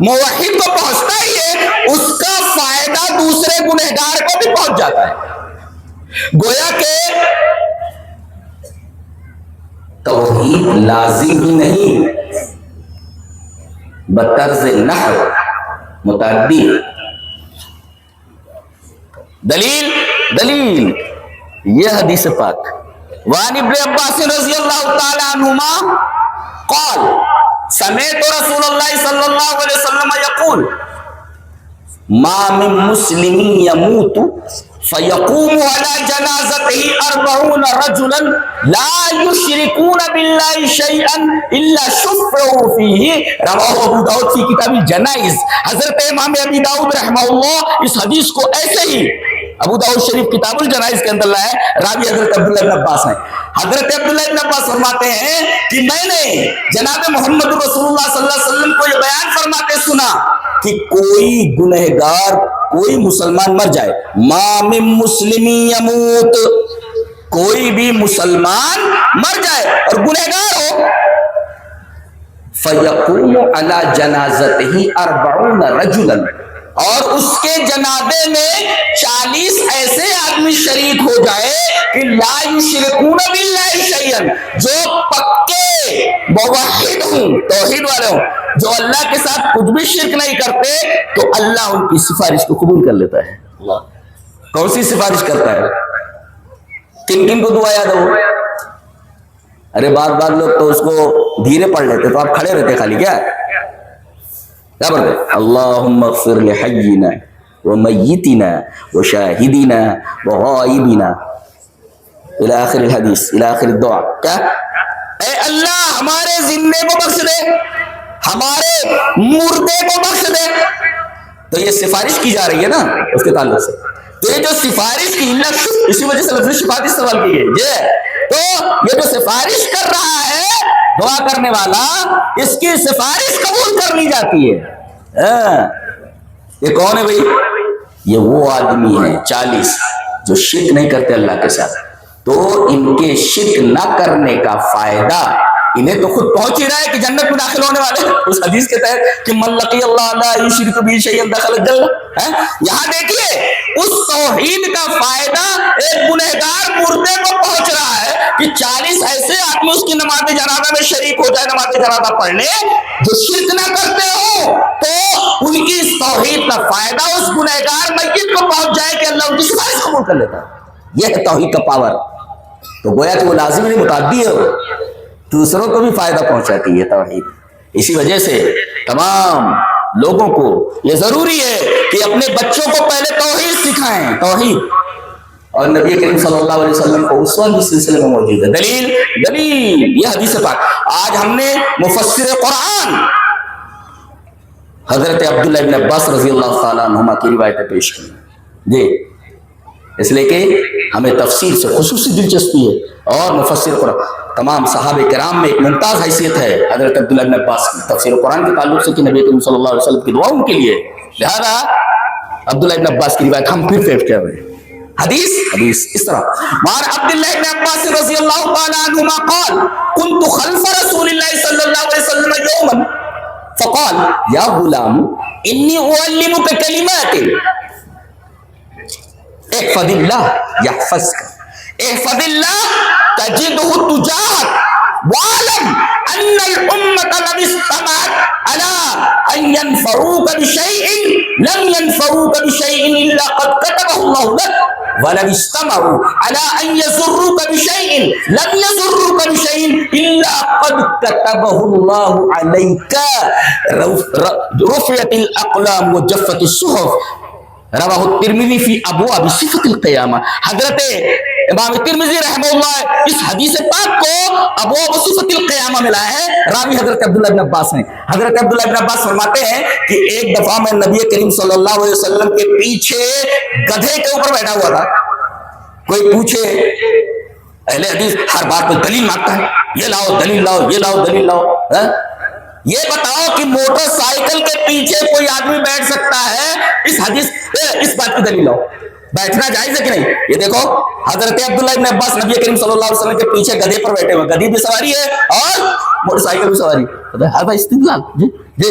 موحد کو پہنچتا ہی ہے، اس کا فائدہ دوسرے گنہگار کو بھی پہنچ جاتا ہے۔ گویا کہ توحید لازم ہی نہیں، بطرز نحو متعدی۔ دلیل یہ حدیث پاک وعن ابن عباس رضی اللہ تعالی عنہما قال سمعت رسول اللہ صلی اللہ علیہ وسلم یقول ما من مسلم يموت فيقوم على جنازته 40 رجلا لا يشركون بالله شيئا الا شفعوا فيه رواه ابو داؤد فی کتاب الجنائز۔ حضرت امام ابی داؤد رحمہ اللہ اس حدیث کو ایسے ہی ابو داؤد شریف کتاب الجنائز کے اندر لائے، راوی حضرت عبداللہ بن عباس ہیں۔ حضرت عبداللہ بن عباس فرماتے ہیں کہ میں نے جناب محمد رسول اللہ صلی اللہ علیہ وسلم کو یہ بیان فرماتے سنا کہ کوئی گنہگار، کوئی مسلمان مر جائے، ما من مسلم یموت، کوئی بھی مسلمان مر جائے اور گنہگار ہو، فیقوم علی جنازتہ 40 رجلا، اور اس کے جنازے میں 40 ایسے آدمی شریک ہو جائے کہ لا یشرکون باللہ شیئا، جو پکے موحد ہوں، توحید والے ہوں، جو اللہ کے ساتھ کچھ بھی شرک نہیں کرتے، تو اللہ ان کی سفارش کو قبول کر لیتا ہے۔ کون سی سفارش کرتا ہے؟ کن کن کو دعا یاد ہو؟ ارے بعض لوگ تو اس کو دھیرے پڑھ لیتے، تو آپ کھڑے رہتے خالی کیا پڑھتے؟ اللہم اغفر لحینا ومیتنا وشاہدنا وغائبنا الى آخر الحدیث، الى آخر الدعا۔ کیا؟ اے اللہ ہمارے زندے کو بخش دے، ہمارے مردے کو بخش دے۔ تو یہ سفارش کی جا رہی ہے نا اس کے تعلق سے، تو یہ جو سفارش کی، اسی وجہ سے لفظ شفاعت استعمال کی گئی، تو یہ جو سفارش کر رہا ہے دعا کرنے والا، اس کی سفارش قبول کر لی جاتی ہے۔ یہ کون ہے بھائی؟ یہ وہ آدمی ہیں 40 جو شرک نہیں کرتے اللہ کے ساتھ، تو ان کے شرک نہ کرنے کا فائدہ انہیں تو خود پہنچ ہی رہا ہے کہ جنت میں داخل ہونے والے، اس حدیث کے تحت کہ من لقی اللہ لا یشرک بہ شیئا دخل الجنہ۔ یہاں دیکھیے اس توحید کا فائدہ ایک گنہگار مردے کو پہنچ رہا ہے کہ 40 ایسے آدمی اس کی نماز جنازہ میں شریک ہو جائے، نماز جنازہ پڑھنے، جو شرک نہ کرتے ہو، تو ان کی اس توحید کا فائدہ اس گنہگار میت کو پہنچ جائے کہ اللہ ان کی سفارش قبول کر لیتا ہے۔ یہ ہے توحید کا پاور۔ تو گویا کہ وہ لازم نہیں، متعدی ہے، دوسروں کو بھی فائدہ پہنچاتی ہے توحید۔ اسی وجہ سے تمام لوگوں کو یہ ضروری ہے کہ اپنے بچوں کو پہلے توحید سکھائیں، توحید، اور نبی کریم صلی اللہ علیہ وسلم کو اسوہ اس سلسلے میں موجود ہے۔ دلیل یہ حدیث پاک۔ آج ہم نے مفسر قرآن حضرت عبداللہ بن عباس رضی اللہ تعالیٰ عنہما کی روایتیں پیش کی جی، اس لیے کہ ہمیں تفسیر سے خصوصی دلچسپی ہے، اور مفسر قرآن تمام صحابہ کرام میں ایک ممتاز حیثیت ہے حضرت عبداللہ بن عباس کی تفسیر قرآن کے تعلق سے کہ نبی کریم صلی اللہ علیہ وسلم کی دعا ان کے لیے، لہذا عبداللہ بن عباس کی روایت ہم پھر پیش کر رہے ہیں۔ حدیث اس طرح وعن عبداللہ بن عباس رضی اللہ تعالی عنہما قال كنت خلف رسول اللہ صلی اللہ علیہ وسلم یوما فقال یا غلام انی اعلمک کلمات احفظ اللہ یحفظک، احفظ اللہ تجدہ تجاہک، واعلم ان الامة لو اجتمعت على ان ينفعوك بشيء لم ينفعوك بشيء الا قد كتبه الله لك، ولو اجتمعوا على ان يضروك بشيء لم يضروك بشيء الا قد كتبه الله عليك، رفعت الاقلام وجفت الصحف، رواہ الترمذی فی ابواب صفۃ القیامہ۔ حضرت امام ترمذی رحمہ اللہ اس حدیث پاک کو ابواب صفۃ القیامہ میں لائے ہیں، راوی حضرت عبداللہ بن عباس ہیں۔ حضرت عبداللہ بن عباس فرماتے ہیں کہ ایک دفعہ میں نبی کریم صلی اللہ علیہ وسلم کے پیچھے گدھے کے اوپر بیٹھا ہوا تھا۔ کوئی پوچھے، اہل حدیث ہر بات پہ دلیل مانگتا ہے، یہ لاؤ دلیل لاؤ، یہ لاؤ دلیل لاؤ، یہ بتاؤ کہ موٹر سائیکل کے پیچھے کوئی آدمی بیٹھ سکتا ہے، اس حدیث اس بات کی دلیل لاؤ، بیٹھنا جائز ہے کہ نہیں؟ یہ دیکھو حضرت عبداللہ بن عباس نبی کریم صلی اللہ علیہ وسلم کے پیچھے گدھے پر بیٹھے ہوئے، گدھی بھی سواری ہے اور موٹر سائیکل بھی سواری ہے، ہر بھائی استدلال جی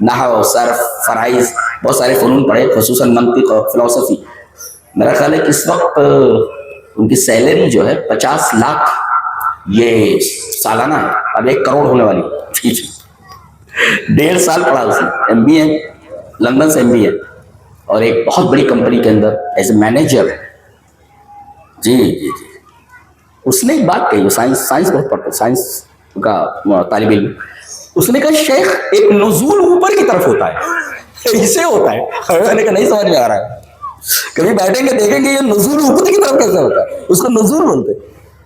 نحو صرف فرائض بہت سارے فنون پڑھے خصوصاً منطق اور فلسفی. میرا خیال ہے کہ اس وقت ان کی سیلری جو ہے 50 لاکھ یہ سالانہ ہے. اب 1 کروڑ ہونے والی. 1.5 سال پڑھا اس نے, MBA لندن سے MBA, اور ایک بہت بڑی کمپنی کے اندر ایز اے مینیجر. جی جی جی اس نے ایک بات کہی, سائنس بہت پڑھتا ہے, سائنس کا طالب علم. اس نے کہا شیخ ایک نزول اوپر کی طرف ہوتا ہے, اسے ہوتا ہے. میں نے کہا نہیں سمجھ میں آ رہا ہے. کبھی بیٹھیں گے دیکھیں گے یہ نزول اوپر کی طرف کیسے ہوتا ہے, اس کو نزول بولتے,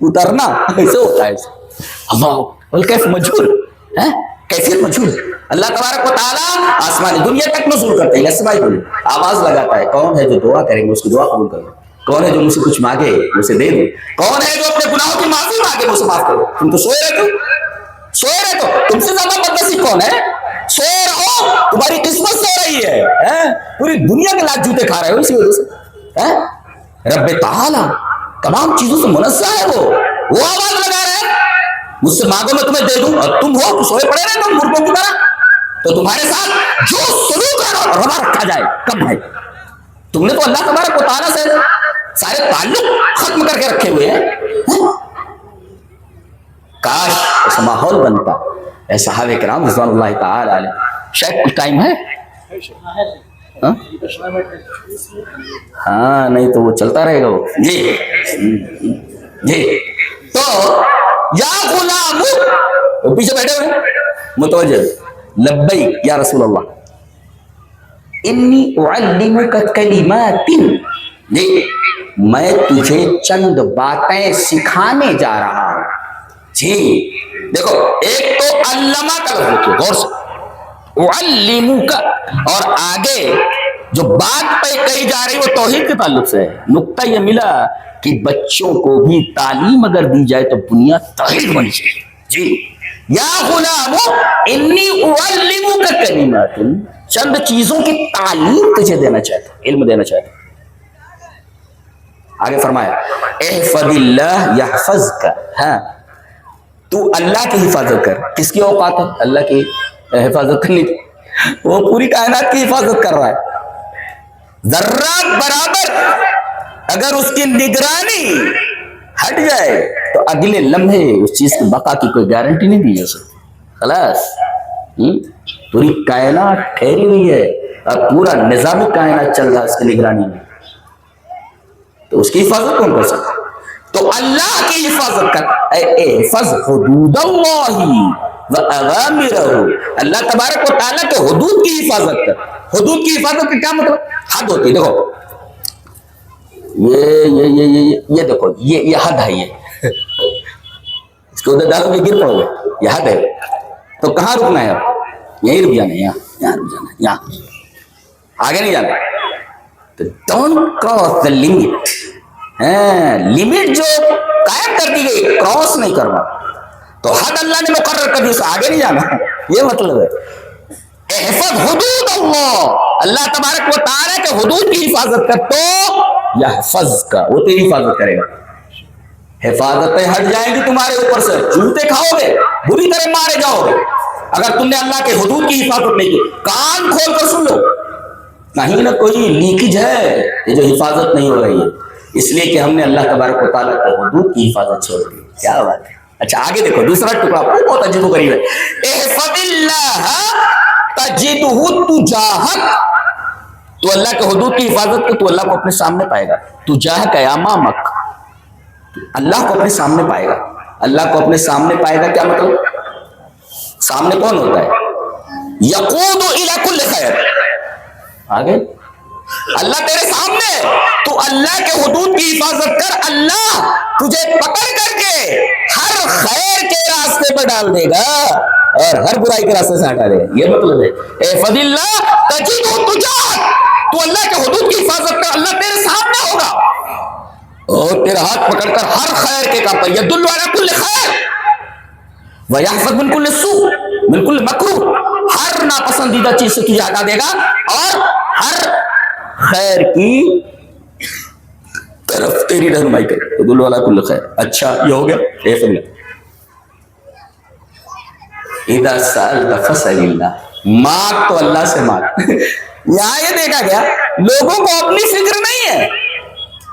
اترنا ایسے ہوتا ہے. اللہ کیف مجھول ہے, کیفیت مجھول. اللہ تبارک و تعالیٰ آسمانی دنیا تک نزول کرتے ہیں, اسماعی بولے آواز لگاتا ہے. کون ہے جو دعا کریں گے اس کی دعا قبول کرو, کون ہے جو مجھ سے کچھ مانگے اسے دے دو, کون ہے جو اپنے گناہوں کی معافی مانگے مجھ سے معاف کرو. تم تو سوئے رہتے ہو, تم سے زیادہ بدنصیب کون ہے؟ سوئے رہو, تمہاری قسمت سو رہی ہے, پوری دنیا کے لاکھ جوتے کھا رہے ہو اسی وجہ سے. رب تعالیٰ تمام چیزوں سے منزہ ہے, وہ آواز لگا رہے ہیں مجھ سے مانگو میں تمہیں دے دوں, اور تم ہو سوئے پڑے رہے تم مردوں کی طرح. تو تمہارے ساتھ جو سلوک روا رکھا جائے کم ہے. تم نے تو اللہ تبارک و تعالیٰ سے سارے تعلق ختم کر کے رکھے ہوئے ہیں. کاش ایسا ماحول بنتا. اے صحابہ کرام رضوان اللہ تعالی علیہ. شاید کچھ ٹائم ہے, ہاں نہیں تو وہ چلتا رہے گا وہ. جی جی تو یا غلام پیچھے بیٹھے ہوئے متوجہ, لبیک یا رسول اللہ, انی اعلمک کلمات, جی میں تجھے چند باتیں سکھانے جا رہا ہوں. جی دیکھو ایک تو علمہ کا لفظ دیکھو غور سے, اعلمک, اور آگے جو بات پہ کہی جا رہی وہ توحید کے تعلق سے ہے. نقطہ یہ ملا کہ بچوں کو بھی تعلیم اگر دی جائے تو بنیاد توحید ہونی چاہیے. جی یا غلام انی اعلمک کلمات, چند چیزوں کی تعلیم تجھے دینا چاہتا ہوں, علم دینا چاہتا ہوں. آگے فرمایا احفظ اللہ یحفظک, ہاں تو اللہ کی حفاظت کر. کس کی اوقات ہے اللہ کی حفاظت کرنی؟ وہ پوری کائنات کی حفاظت کر رہا ہے. ذرہ برابر اگر اس کی نگرانی ہٹ جائے تو اگلے لمحے اس چیز کی بقا کی کوئی گارنٹی نہیں دی جا سکتی. خلاص پوری کائنات ٹھہری ہوئی ہے اور پورا نظام کائنات چل رہا ہے اس کی نگرانی میں, تو اس کی حفاظت کون کر سکتا؟ تو اللہ کی حفاظت کر. احفظ حدود اللہ وأوامرہ, اللہ تبارک و تعالیٰ کے حدود کی حفاظت کر. حدود کی حفاظت کا کیا مطلب؟ حد ہوتی ہے, دیکھو یہ دیکھو یہ حد ہے, یہ اس کو ادھر ڈالو گے گر پڑو گے, یہ حد ہے. تو کہاں رکنا ہے اب؟ یہیں رک جانا ہے, یہاں رک جانا ہے, یہاں آگے نہیں جانا. تو don't cross the limit, limit جو قائم کر دی گئی کراس نہیں کرنا. تو حد اللہ نے مقرر کر دی, اسے آگے نہیں جانا, یہ مطلب ہے. احفظ حدود اللہ, اللہ تبارک و تعالیٰ کے حدود کی حفاظت کر تو یحفظ کا, وہ تیری حفاظت کرے گا. حفاظتیں ہٹ جائیں گی تمہارے اوپر سے, جوتے کھاؤ گے, بری طرح مارے جاؤ گے اگر تم نے اللہ کے حدود کی حفاظت نہیں کی. کان کھول کر سن لو, کہیں نہ کوئی لیکیج ہے یہ جو حفاظت نہیں ہو رہی ہے, اس لیے کہ ہم نے اللہ تبارک و تعالیٰ کے حدود کی حفاظت چھوڑ دی. کیا بات ہے. اچھا آگے دیکھو دوسرا ٹکڑا بہت عجیب و غریب ہے. احفظ اللہ تجدہ تجاہک, تو اللہ کے حدود کی حفاظت کو تو اللہ کو اپنے سامنے پائے گا. تجاہک امامک, اللہ کو اپنے سامنے پائے گا. اللہ کو اپنے سامنے پائے گا کیا مطلب؟ سامنے کون ہوتا ہے؟ یقود الی کل خیر. آگے اللہ تیرے سامنے, تو اللہ کے حدود کی حفاظت کر, اللہ تجھے پکڑ کر کے ہر خیر کے راستے پر ڈال دے گا اور ہر برائی کے راستے سے ہٹا دے گا. یہ مطلب ہے احفظ اللہ تجدہ تجاہک, تو اللہ کے حدود کی حفاظت کر, اللہ تیرے سامنے ہوگا اور تیرا ہاتھ پکڑ کر ہر خیر کے کام پر یدل علی کل خیر ویحفظ من کل سوء من کل مکروہ, ہر ناپسندیدہ چیز سے تجھے ہٹا دے گا اور ہر خیر کی طرف تیری رہنمائی کرے. یدل علی کل خیر. اچھا یہ ہو گیا احفظ اللہ. اذا سألت فاسأل اللہ, مانگ تو اللہ سے مانگ. یہاں یہ دیکھا گیا لوگوں کو اپنی فکر نہیں ہے,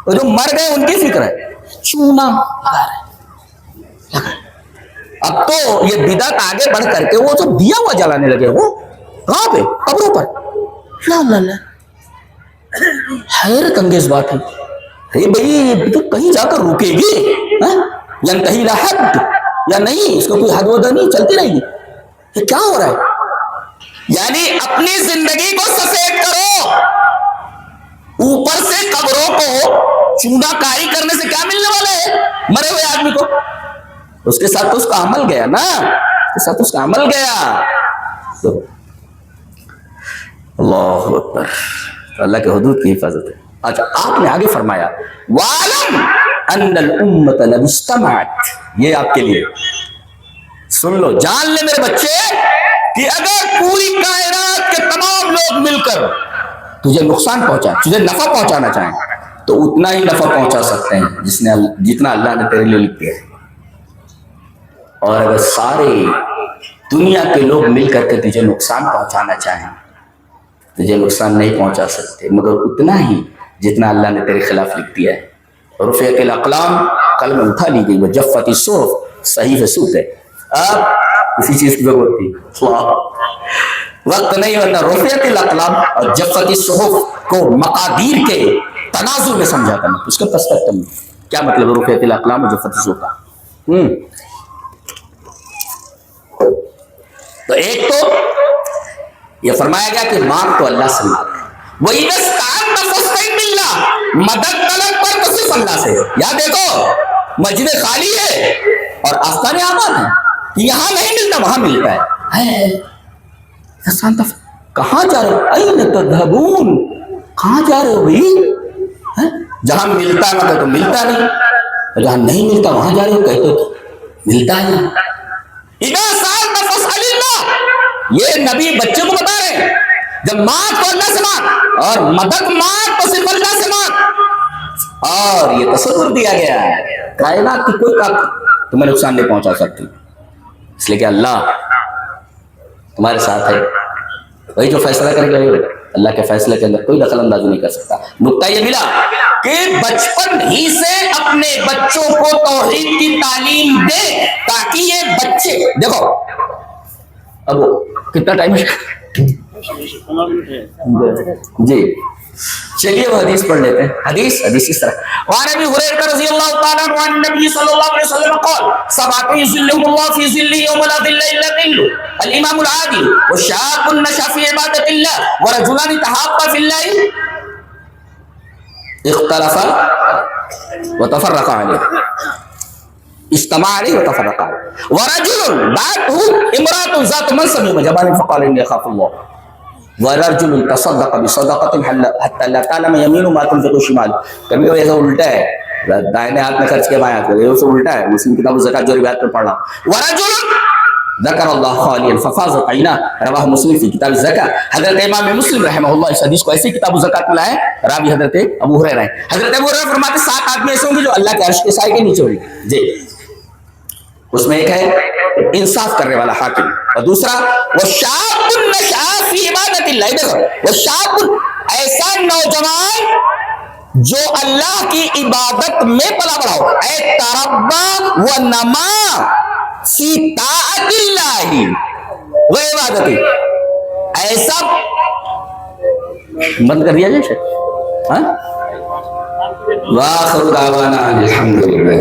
وہ جو مر گئے ان کی فکر ہے. چونا لگا رہے. اب تو یہ بدعت آگے بڑھ کر کے وہ جو دیا ہوا جلانے لگے, وہ کہاں پہ, قبروں پر. لا لا لا, حیرت انگیز بات ہے. ارے بھائی تو کہیں جا کر رکے گی ینتہی لا حد, یا نہیں, اس کو کوئی حد ودا نہیں, چلتی رہے گی. یہ کیا ہو رہا ہے؟ یعنی اپنی زندگی کو سفید کرو, اوپر سے قبروں کو چونا کاری کرنے سے کیا ملنے والا ہے مرے ہوئے آدمی کو؟ اس کے ساتھ تو اس کا عمل گیا نا, اس کے ساتھ اس کا عمل گیا. تو اللہ اکبر, اللہ کے حدود کی حفاظت ہے. اچھا آپ نے آگے فرمایا وَعَلَمْ أَنَّ الْأُمَّةَ لَوْ اجْتَمَعَتْ, یہ آپ کے لیے سن لو, جان لے میرے بچے کہ اگر پوری کائنات کے تمام لوگ مل کر تجھے نقصان پہنچائیں, تجھے نفع پہنچانا چاہیں, تو اتنا ہی نفع پہنچا سکتے ہیں جتنا اللہ نے تیرے لیے لکھ دیا ہے. اور اگر سارے دنیا کے لوگ مل کر کے تجھے نقصان پہنچانا چاہیں, تجھے نقصان نہیں پہنچا سکتے مگر اتنا ہی جتنا اللہ نے تیرے خلاف لکھ دیا ہے. رفعت الاقلام, قلم اٹھا لی گئی, وجفت الصحف, صحیفے سوکھے. اب اسی چیز کی ضرورت تھی, وقت نہیں ہوتا. رفعت الاقلام اور جفت الصحف کو مقادیر کے تناظر میں سمجھا کرنا, اس کے پرسپیکٹو میں کیا مطلب ہے رفعت الاقلام اور جفت الصحف کا. تو ایک تو یہ فرمایا گیا کہ مانگ تو اللہ سے مانگ, وہی بس کام نفستین باللہ, مدد طلب پر تو صرف اللہ سے. یا دیکھو مسجد خالی ہے اور آستانے آباد ہیں, یہاں نہیں ملتا وہاں ملتا ہے. کہاں جا رہے ہو, این تذهبون, کہاں جا رہے ہو بھائی؟ جہاں ملتا ہے تو ملتا نہیں, جہاں نہیں ملتا وہاں جا رہے ہو, کہتے تو ملتا ہے. اذا سألت فاسأل اللہ, یہ نبی بچے کو بتا رہے ہیں جب مانگ تو اللہ سے مانگ, اور مدد مانگ تو صرف اللہ سے مانگ. اور یہ تصور دیا گیا ہے کائنات کی کوئی طاقت تمہیں نقصان نہیں پہنچا سکتی, اس لیے کہ اللہ تمہارے ساتھ ہے. وہی جو فیصلہ کرے گا, اللہ کے فیصلے کے اندر کوئی دخل اندازی نہیں کر سکتا. نقطہ یہ ملا کہ بچپن ہی سے اپنے بچوں کو توحید کی تعلیم دے, تاکہ یہ بچے دیکھو. اب کتنا ٹائم ہے جی, چلیے وہ حدیث پڑھ لیتے ہیں. حدیث اس طرح, وعن ابی ہریرہ رضی اللہ تعالی عنہ عن النبی صلی اللہ علیہ وسلم قال سبعة يظلهم الله في ظله يوم لا ظل الا ظله, الامام العادل والشاب نشأ في عبادة الله ورجلان تحابا في الله اختلفا وتفرقا عليه, اجتمع عليه وتفرقا عليه, ورجل بعده امرأة ذات منصب وجمال فقال اني اخاف الله, ورجل تصدق بصدقة حتى لا تعلم يمينه ما تنفق شماله. کبھی کبھی ایسا الٹا ہے, دائنے ہاتھ میں خرچ کے بائیں ہاتھ میں, یہ الٹا ہے. مسلم کتاب الزکات جو روایت میں پڑھنا, ورجل ذکر اللہ خالیا ففاضت عیناه, رواہ مسلم فی کتاب الزکات. حضرت امام مسلم رحمہ اللہ اس حدیث کو ایسی کتاب الزکات میں لائے, راوی حضرت ابو ہریرہ ہیں. حضرت ابو ہریرہ فرماتے 7 آدمی ایسے ہوں گے جو اللہ کے عرش کے سائے کے نیچے ہوں گے. جی, اس میں ایک ہے انصاف کرنے والا حاکم, اور دوسرا وشاب نشأ فی عبادت اللہ. دیکھو وشاب, ایسا نوجوان جو اللہ کی عبادت میں پلا بڑا ہو, اے تربا و نما فی طاعت اللہ و عبادت. ایسا بند کر دیا جائے. وآخر دعوانا الحمدللہ.